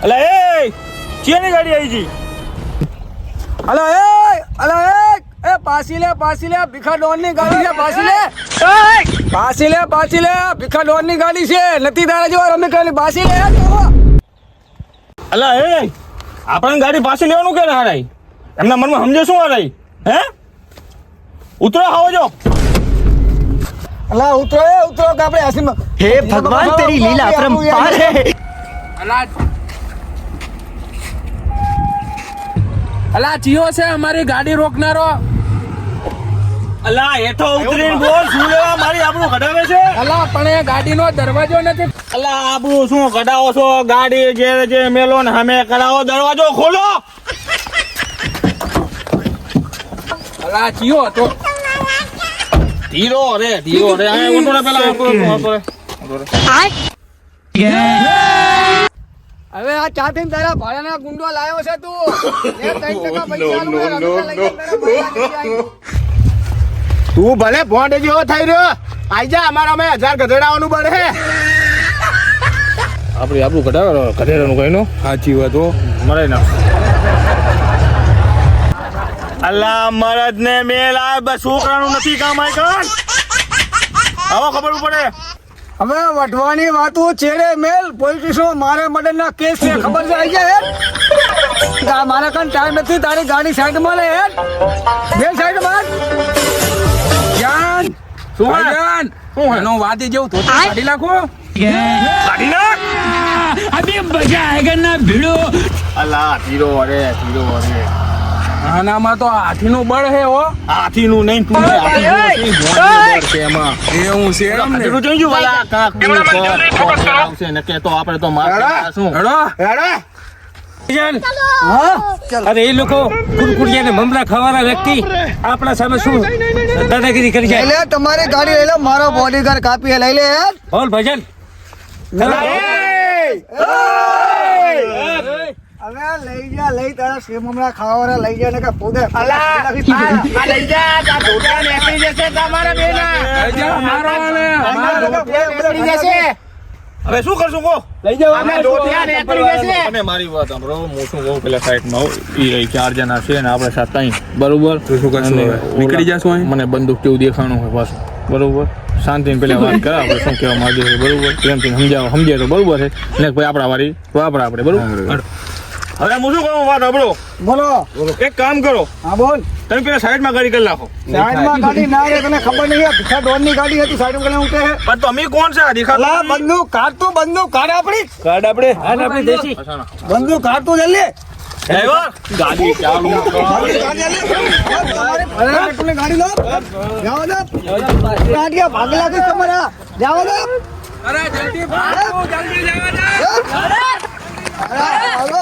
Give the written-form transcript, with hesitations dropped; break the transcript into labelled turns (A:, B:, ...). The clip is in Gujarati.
A: અલા એ ચેની ગાડી આવી જી?
B: અલા એ પાછી લે ભીખા ડોન ની ગાડી છે. પાછી લે ભીખા ડોન ની ગાડી છે. નથી તારા જેવા રમે કાલી પાછી લે.
A: અલા એ આપણને ગાડી પાછી લેવાનું કે ના રહી? એમના મનમાં સમજે શું આ રહી? હે ઉતરો આવો જો.
B: અલા ઉતરો કે આપણે હસીમાં.
C: हे भगवान तेरी लीला अपरंपार है।
D: અલા ચિયો છે અમારી ગાડી રોકનારો.
A: અલા હેઠો ઉતરીને બોલ શું લેવા મારી આબરૂ કઢાવે છે?
D: અલા પણ એ ગાડીનો દરવાજો નથી.
A: અલા આબરૂ શું કઢાવો છો? ગાડી જે મેલો ને સામે કરાવો, દરવાજો ખોલો.
D: અલા ચિયો હતો.
A: ધીરો રે આ ઓટો ને પેલા
B: હવે આ ચાથી તારા ભાડાના ગુંડો લાવ્યો છે તું. એ 3% પૈસા
C: તું ભલે ભોંડ જેવો થઈ રહ્યો, આઈ જા અમારા અમે 1000 ગધેડાઓનું બળ હે.
A: આપડી આબરૂ કઢાવે કઢેરાનું કઈ નો સાચી વાત હો. મરે ના અલ્લા મરદ ને મેલ આ બસ છોકરાનું નથી કામ આય કર. આવો ખબર પડે.
B: હવે વઢવાની વાતો છેડે મેલ. પોલીસમાં મારે મર્ડર ના કેસ છે ખબર છે આવી જાય. મારા કાન ટાઈમ નથી. તારી ગાડી સાઈડ માં લે. બે સાઈડ માં
D: જાન
A: શું હે?
D: જાન એનો વાદી જેવું તો કાઢી નાખો.
A: કાઢી નાખ.
D: અભી મજા આયેગા ના ભીડો.
A: અલ્લા ધીરો રે.
D: આનામાં તો હાથીનું બળ હે હો.
A: હાથીનું નહીં તું હાથીનું છે એમાં.
D: એવું છે એમ ને.
A: હાથીનું જોઈજો વાલા કાક આવશે ને કે તો આપણે તો માર શું
D: હેડો
E: અરે એ લોકો કુરકુરિયાને મમરા ખાવાના વ્યક્તિ આપણા સામે શું દાદાગીરી કરી જાય?
B: લે તમારી ગાડી લઈ લે. મારો બોડીગાર્ડ કાપી લઈ લે.
E: બોલ ભજન.
B: હવે લઈ તારા સેમમરા ખાવાના લઈ જા ને કે પોતે
C: લઈ જા ઢોટા નીકળી જશે તમારા બેના.
D: મારો વાલે
C: નીકળી જશે.
A: હવે શું કરશું કો?
B: લઈ જાવ.
C: અમે ઢોટિયા નીકળી જશે.
A: તમે મારી વાત સાંભળો. હું શું કહું પેલા સાઈડમાં એ 4 જણા છે ને આપણે 7 અહીં બરોબર.
D: શું કરશું હવે? નીકળી જાશું અહીં?
A: મને બંદૂક કેવું દેખાણું હોય પાછું બરોબર. શાંતિને પેલા વાત કરા આપણે શું કહેવા માંગે છે બરોબર. પ્રેમથી સમજાય તો બરોબર છે ને ભાઈ આપણા વાળી વાપરા આપણે બરોબર. હવે હું શું કહું વાત સાંભળો.
B: બોલો.
A: એક કામ કરો,
B: હા બોલ.
A: તમે પેલા સાઈડમાં ગાડી કરી નાખો.
B: સાઈડમાં ગાડી ના રે. તને ખબર નહીં ભીખા ડોન ની ગાડી હતી. સાઈડમાં કરીને ઉઠે.
A: પણ તમે કોણ છે આ દેખાતો?
B: અલા બંદૂક કાઢ તું. બંદૂક કાઢ આપણી.
A: કાર્ડ આપણે
E: આપણે દેશી
B: બંદૂક કાઢ તું જલ્દી.
A: ડ્રાઈવર ગાડી ચાલુ કરો.
B: ગાડી લો. જાઓ દો. ગાડીયા ભાગલા કે તમારા. જાઓ દો.
D: અરે જલ્દી ભાગો, જલ્દી જવા દે.
B: જાઓ દો.